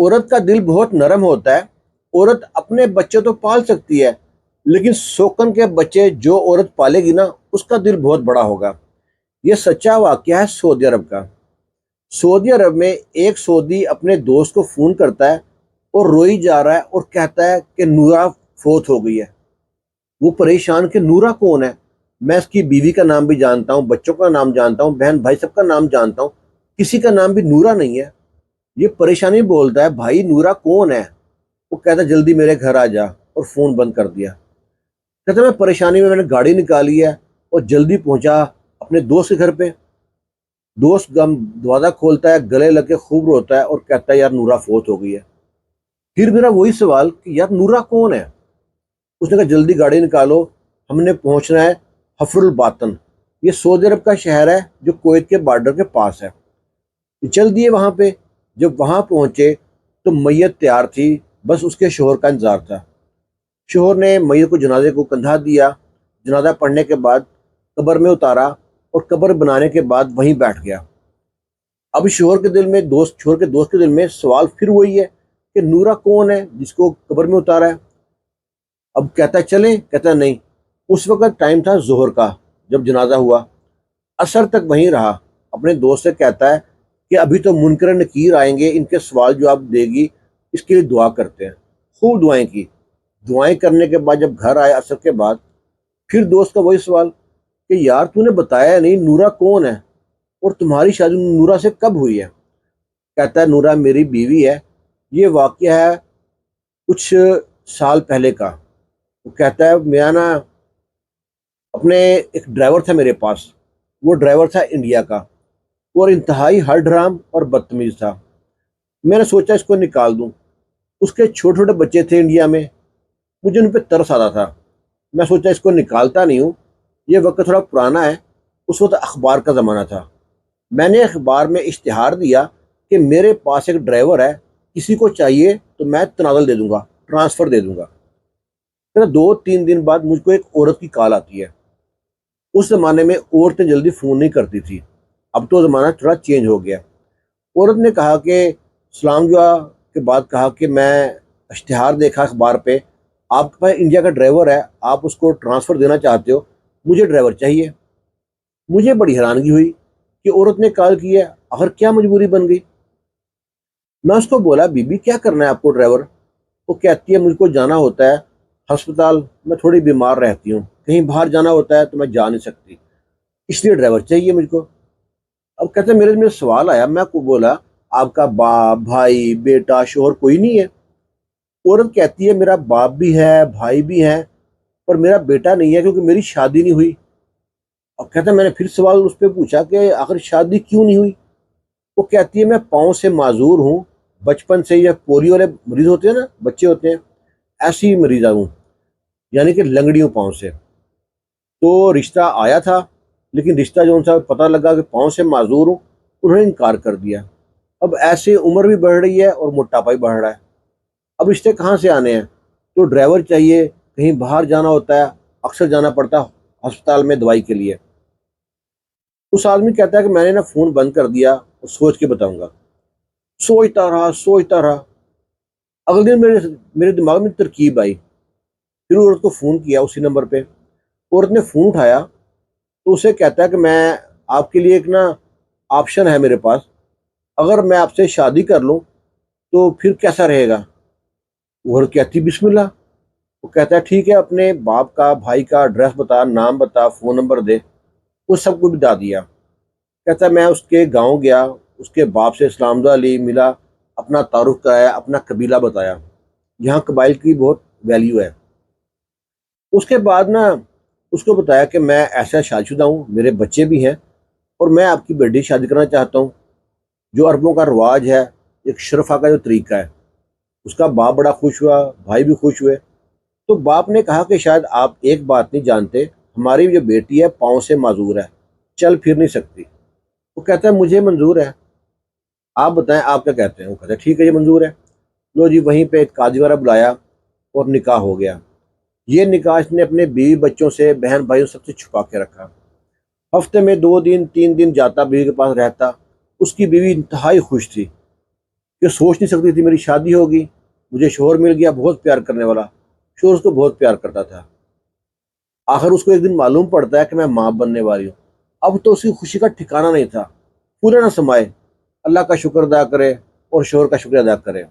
عورت کا دل بہت نرم ہوتا ہے. عورت اپنے بچے تو پال سکتی ہے لیکن سوکن کے بچے جو عورت پالے گی نا اس کا دل بہت بڑا ہوگا. یہ سچا واقعہ ہے سعودی عرب کا. سعودی عرب میں ایک سعودی اپنے دوست کو فون کرتا ہے اور روئی جا رہا ہے اور کہتا ہے کہ نورا فوت ہو گئی ہے. وہ پریشان کہ نورا کون ہے؟ میں اس کی بیوی کا نام بھی جانتا ہوں، بچوں کا نام جانتا ہوں، بہن بھائی سب کا نام جانتا ہوں، کسی کا نام بھی نورا نہیں ہے. یہ پریشانی بولتا ہے بھائی نورا کون ہے؟ وہ کہتا ہے جلدی میرے گھر آ جا، اور فون بند کر دیا. کہتا ہے میں پریشانی میں نے گاڑی نکالی ہے اور جلدی پہنچا اپنے دوست کے گھر پہ. دوست گم دروازہ کھولتا ہے، گلے لگ کے خوب روتا ہے اور کہتا ہے یار نورا فوت ہو گئی ہے. پھر میرا وہی سوال کہ یار نورا کون ہے؟ اس نے کہا جلدی گاڑی نکالو، ہم نے پہنچنا ہے حفر الباطن. یہ سعودی عرب کا شہر ہے جو کویت کے بارڈر کے پاس ہے. چل دیے وہاں پہ. جب وہاں پہنچے تو میت تیار تھی، بس اس کے شوہر کا انتظار تھا. شوہر نے میت کو جنازے کو کندھا دیا. جنازہ پڑھنے کے بعد قبر میں اتارا اور قبر بنانے کے بعد وہیں بیٹھ گیا. اب شوہر کے دوست کے دل میں سوال پھر وہی ہے کہ نورا کون ہے جس کو قبر میں اتارا ہے؟ اب کہتا ہے چلیں، کہتا ہے نہیں. اس وقت ٹائم تھا ظہر کا جب جنازہ ہوا. عصر تک وہیں رہا. اپنے دوست سے کہتا ہے کہ ابھی تو منکر نکیر آئیں گے، ان کے سوال جواب دے گی، اس کے لیے دعا کرتے ہیں. خوب دعائیں کی. دعائیں کرنے کے بعد جب گھر آئے عصر کے بعد، پھر دوست کا وہی سوال کہ یار تو نے بتایا نہیں نورا کون ہے، اور تمہاری شادی نورا سے کب ہوئی ہے؟ کہتا ہے نورا میری بیوی ہے. یہ واقعہ ہے کچھ سال پہلے کا. وہ کہتا ہے میں نا اپنے ایک ڈرائیور تھا میرے پاس. وہ ڈرائیور تھا انڈیا کا اور انتہائی ہر ڈرام اور بدتمیز تھا. میں نے سوچا اس کو نکال دوں. اس کے چھوٹے چھوٹے بچے تھے انڈیا میں، مجھے ان پہ ترس آتا تھا. میں سوچا اس کو نکالتا نہیں ہوں. یہ وقت تھوڑا پرانا ہے، اس وقت اخبار کا زمانہ تھا. میں نے اخبار میں اشتہار دیا کہ میرے پاس ایک ڈرائیور ہے، کسی کو چاہیے تو میں تنازل دے دوں گا، ٹرانسفر دے دوں گا. پھر 2-3 دن بعد مجھ کو ایک عورت کی کال آتی ہے. اس زمانے میں عورتیں جلدی فون نہیں کرتی تھی، اب تو زمانہ تھوڑا چینج ہو گیا. عورت نے کہا کہ سلام دعا کے بعد کہا کہ میں اشتہار دیکھا اخبار پہ، آپ کے پاس انڈیا کا ڈرائیور ہے، آپ اس کو ٹرانسفر دینا چاہتے ہو، مجھے ڈرائیور چاہیے. مجھے بڑی حیرانگی ہوئی کہ عورت نے کال کی ہے، آخر کیا مجبوری بن گئی. میں اس کو بولا بی بی کیا کرنا ہے آپ کو ڈرائیور؟ وہ کہتی ہے مجھ کو جانا ہوتا ہے ہسپتال، میں تھوڑی بیمار رہتی ہوں، کہیں باہر جانا ہوتا ہے تو میں جا نہیں سکتی، اس لیے ڈرائیور چاہیے مجھ کو. اب کہتے ہیں میرے سوال آیا. میں کو بولا آپ کا باپ بھائی بیٹا شوہر کوئی نہیں ہے؟ عورت کہتی ہے میرا باپ بھی ہے، بھائی بھی ہے، پر میرا بیٹا نہیں ہے کیونکہ میری شادی نہیں ہوئی. اب کہتا ہے میں نے پھر سوال اس پہ پوچھا کہ آخر شادی کیوں نہیں ہوئی؟ وہ کہتی ہے میں پاؤں سے معذور ہوں، بچپن سے. یہ پولیو والے مریض ہوتے ہیں نا، بچے ہوتے ہیں، ایسی مریض ہوں، یعنی کہ لنگڑیوں پاؤں سے. تو رشتہ آیا تھا لیکن رشتہ جو ان سے پتہ لگا کہ پاؤں سے معذور ہوں، انہوں نے انکار کر دیا. اب ایسے عمر بھی بڑھ رہی ہے اور موٹاپا بھی بڑھ رہا ہے. اب رشتے کہاں سے آنے ہیں؟ تو ڈرائیور چاہیے، کہیں باہر جانا ہوتا ہے، اکثر جانا پڑتا ہے ہسپتال میں دوائی کے لیے. اس آدمی کہتا ہے کہ میں نے نا فون بند کر دیا اور سوچ کے بتاؤں گا. سوچتا رہا. اگلے دن میرے دماغ میں ترکیب آئی. پھر عورت کو فون کیا اسی نمبر پہ. عورت نے فون اٹھایا تو اسے کہتا ہے کہ میں آپ کے لیے ایک نا آپشن ہے میرے پاس، اگر میں آپ سے شادی کر لوں تو پھر کیسا رہے گا؟ عورت کہتی بسم اللہ. وہ کہتا ہے ٹھیک ہے، اپنے باپ کا بھائی کا ایڈریس بتا، نام بتا، فون نمبر دے. وہ سب کو بتا دیا. کہتا ہے میں اس کے گاؤں گیا، اس کے باپ سے اسلام دعا لی، ملا، اپنا تعارف کرایا، اپنا قبیلہ بتایا. یہاں قبائل کی بہت ویلیو ہے. اس کے بعد نا اس کو بتایا کہ میں ایسا شادی شدہ ہوں، میرے بچے بھی ہیں، اور میں آپ کی بیٹی شادی کرنا چاہتا ہوں. جو عربوں کا رواج ہے، ایک شرفا کا جو طریقہ ہے. اس کا باپ بڑا خوش ہوا، بھائی بھی خوش ہوئے. تو باپ نے کہا کہ شاید آپ ایک بات نہیں جانتے، ہماری جو بیٹی ہے پاؤں سے معذور ہے، چل پھر نہیں سکتی. وہ کہتا ہے مجھے منظور ہے، آپ بتائیں آپ کیا کہتے ہیں؟ وہ کہتا ہے ٹھیک ہے یہ منظور ہے. لو جی، وہیں پہ ایک قاضی والا بلایا اور نکاح ہو گیا. یہ نکاح اس نے اپنے بیوی بچوں سے، بہن بھائیوں سب سے چھپا کے رکھا. ہفتے میں 2 دن 3 دن جاتا بیوی کے پاس رہتا. اس کی بیوی انتہائی خوش تھی کہ سوچ نہیں سکتی تھی میری شادی ہوگی، مجھے شوہر مل گیا بہت پیار کرنے والا، شوہر اس کو بہت پیار کرتا تھا۔ آخر اس کو ایک دن معلوم پڑتا ہے کہ میں ماں بننے والی ہوں۔ اب تو اس کی خوشی کا ٹھکانہ نہیں تھا، پورا نہ سمائے، اللہ کا شکر ادا کرے اور شوہر کا شکریہ ادا کرے،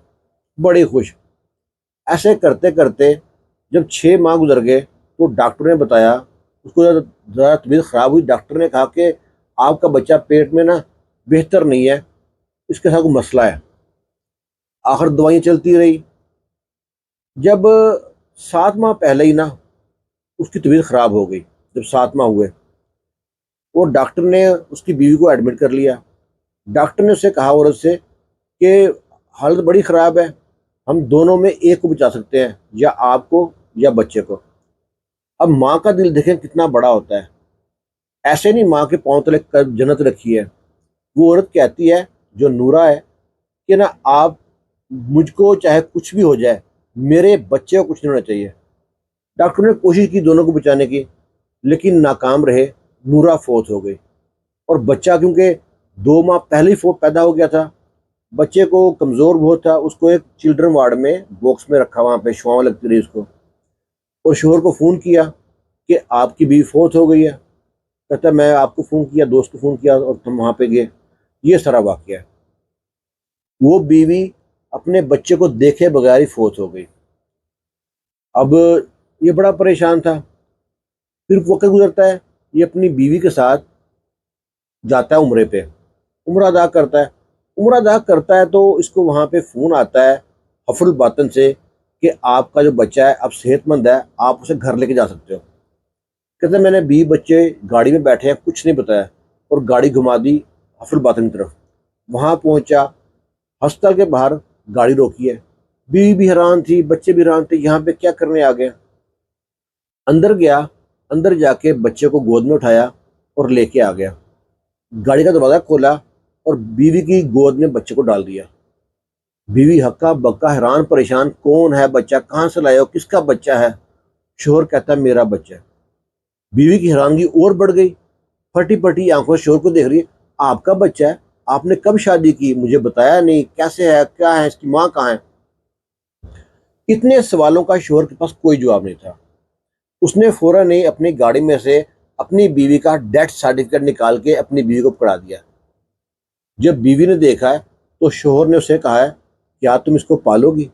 بڑی خوش۔ ایسے کرتے کرتے جب 6 ماہ گزر گئے تو ڈاکٹر نے بتایا، اس کو ذرا طبیعت خراب ہوئی، ڈاکٹر نے کہا کہ آپ کا بچہ پیٹ میں نا بہتر نہیں ہے، اس کے ساتھ کوئی مسئلہ ہے۔ آخر دوائیں چلتی رہی۔ جب 7 ماہ پہلے ہی نا اس کی طبیعت خراب ہو گئی، جب 7 ماہ ہوئے، اور ڈاکٹر نے اس کی بیوی کو ایڈمٹ کر لیا۔ ڈاکٹر نے اسے کہا عورت سے کہ حالت بڑی خراب ہے، ہم دونوں میں ایک کو بچا سکتے ہیں، یا آپ کو یا بچے کو۔ اب ماں کا دل دیکھیں کتنا بڑا ہوتا ہے، ایسے نہیں ماں کے پاؤں تلے جنت رکھی ہے۔ وہ عورت کہتی ہے جو نورا ہے کہ نا آپ مجھ کو چاہے کچھ بھی ہو جائے، میرے بچے کو کچھ نہیں ہونا چاہیے۔ ڈاکٹر نے کوشش کی دونوں کو بچانے کی، لیکن ناکام رہے، نورا فوت ہو گئی۔ اور بچہ کیونکہ 2 ماہ پہلے ہی فوت پیدا ہو گیا تھا، بچے کو کمزور بہت تھا، اس کو ایک چلڈرن وارڈ میں باکس میں رکھا، وہاں پہ شواؤں لگتی رہی اس کو۔ اور شوہر کو فون کیا کہ آپ کی بیوی فوت ہو گئی ہے، کہتا ہے میں آپ کو فون کیا، دوست کو فون کیا اور تم وہاں پہ گئے۔ یہ سارا واقعہ ہے۔ وہ بیوی اپنے بچے کو دیکھے بغیر ہی فوت ہو گئی۔ اب یہ بڑا پریشان تھا۔ پھر وقت گزرتا ہے، یہ اپنی بیوی کے ساتھ جاتا ہے عمرے پہ، عمرہ ادا کرتا ہے۔ عمرہ ادا کرتا ہے تو اس کو وہاں پہ فون آتا ہے حفر الباطن سے کہ آپ کا جو بچہ ہے اب صحت مند ہے، آپ اسے گھر لے کے جا سکتے ہو۔ کہتے ہیں میں نے بیوی بچے گاڑی میں بیٹھے ہیں، کچھ نہیں بتایا، اور گاڑی گھما دی حفر الباطن کی طرف۔ وہاں پہنچا، ہسپتال کے باہر گاڑی روکی ہے، بیوی بھی حیران تھی، بچے بھی حیران تھے، یہاں پہ کیا کرنے آ گئے۔ اندر گیا، اندر جا کے بچے کو گود میں اٹھایا اور لے کے آ گیا۔ گاڑی کا دروازہ کھولا اور بیوی کی گود میں بچے کو ڈال دیا۔ بیوی ہکا بکا حیران پریشان، کون ہے بچہ، کہاں سے لائے ہو، کس کا بچہ ہے؟ شوہر کہتا ہے میرا بچہ ہے۔ بیوی کی حیرانگی اور بڑھ گئی، پھٹی پھٹی آنکھوں سے شوہر کو دیکھ رہی ہے، آپ کا بچہ ہے، آپ نے کب شادی کی، مجھے بتایا نہیں، کیسے ہے، کیا ہے، اس کی ماں کہاں ہے؟ اتنے سوالوں کا شوہر کے پاس کوئی جواب نہیں تھا۔ اس نے فوراً ہی اپنی گاڑی میں سے اپنی بیوی کا ڈیتھ سرٹیفکیٹ نکال کے اپنی بیوی کو پکڑا دیا۔ جب بیوی نے دیکھا ہے تو شوہر نے اسے کہا ہے کیا تم اس کو پالو گی؟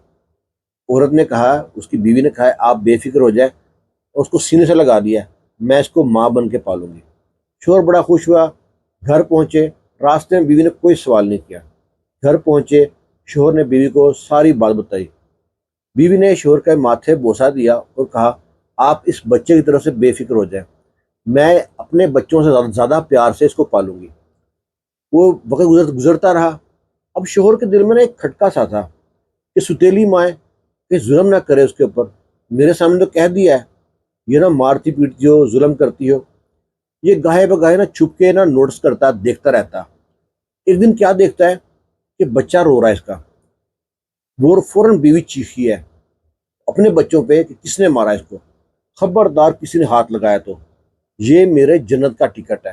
عورت نے کہا، اس کی بیوی نے کہا ہے آپ بے فکر ہو جائے، اور اس کو سینے سے لگا دیا، میں اس کو ماں بن کے پالوں گی۔ شوہر بڑا خوش ہوا، گھر پہنچے، راستے میں بیوی نے کوئی سوال نہیں کیا۔ گھر پہنچے، شوہر نے بیوی کو ساری بات بتائی۔ بیوی نے شوہر کے ماتھے بوسہ دیا اور کہا آپ اس بچے کی طرف سے بے فکر ہو جائیں، میں اپنے بچوں سے زیادہ پیار سے اس کو پالوں گی۔ وہ وقت گزرتا رہا۔ اب شوہر کے دل میں نا ایک کھٹکا سا تھا کہ ستیلی مائیں کہ ظلم نہ کرے اس کے اوپر، میرے سامنے تو کہہ دیا ہے یہ نہ مارتی پیٹتی ہو، ظلم کرتی ہو۔ یہ گاہے بگاہے نا چھپ کے نا نوٹس کرتا، دیکھتا رہتا۔ ایک دن کیا دیکھتا ہے کہ بچہ رو رہا ہے اس کا، وہ فوراً بیوی چیخی ہے اپنے بچوں پہ کہ کس نے مارا اس کو، خبردار کسی نے ہاتھ لگایا تو یہ میرے جنت کا ٹکٹ ہے۔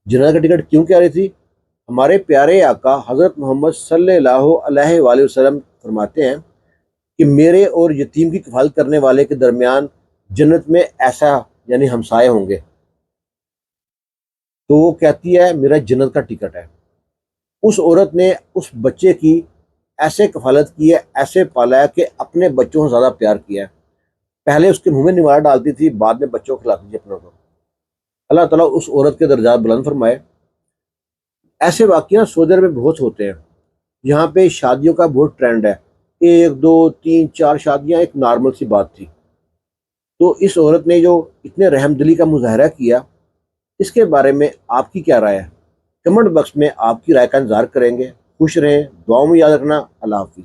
جنت کا ٹکٹ کیوں کہہ رہی تھی؟ ہمارے پیارے آقا حضرت محمد صلی اللہ علیہ وآلہ وسلم فرماتے ہیں کہ میرے اور یتیم کی کفالت کرنے والے کے درمیان جنت میں ایسا یعنی ہمسائے ہوں گے۔ تو وہ کہتی ہے میرا جنت کا ٹکٹ ہے۔ اس عورت نے اس بچے کی ایسے کفالت کی ہے، ایسے پالا ہے کہ اپنے بچوں سے زیادہ پیار کیا ہے۔ پہلے اس کے منہ میں نوارا ڈالتی تھی، بعد میں بچوں کو کھلاتی تھی اپنوں کو۔ اللہ تعالیٰ اس عورت کے درجات بلند فرمائے۔ ایسے واقعہ سعودی عرب میں بہت ہوتے ہیں، یہاں پہ شادیوں کا بہت ٹرینڈ ہے، 1 2 3 4 شادیاں ایک نارمل سی بات تھی۔ تو اس عورت نے جو اتنے رحم دلی کا مظاہرہ کیا، اس کے بارے میں آپ کی کیا رائے ہے؟ کمنٹ باکس میں آپ کی رائے کا انتظار کریں گے۔ خوش رہیں، دعاؤں میں یاد رکھنا۔ اللہ حافظ۔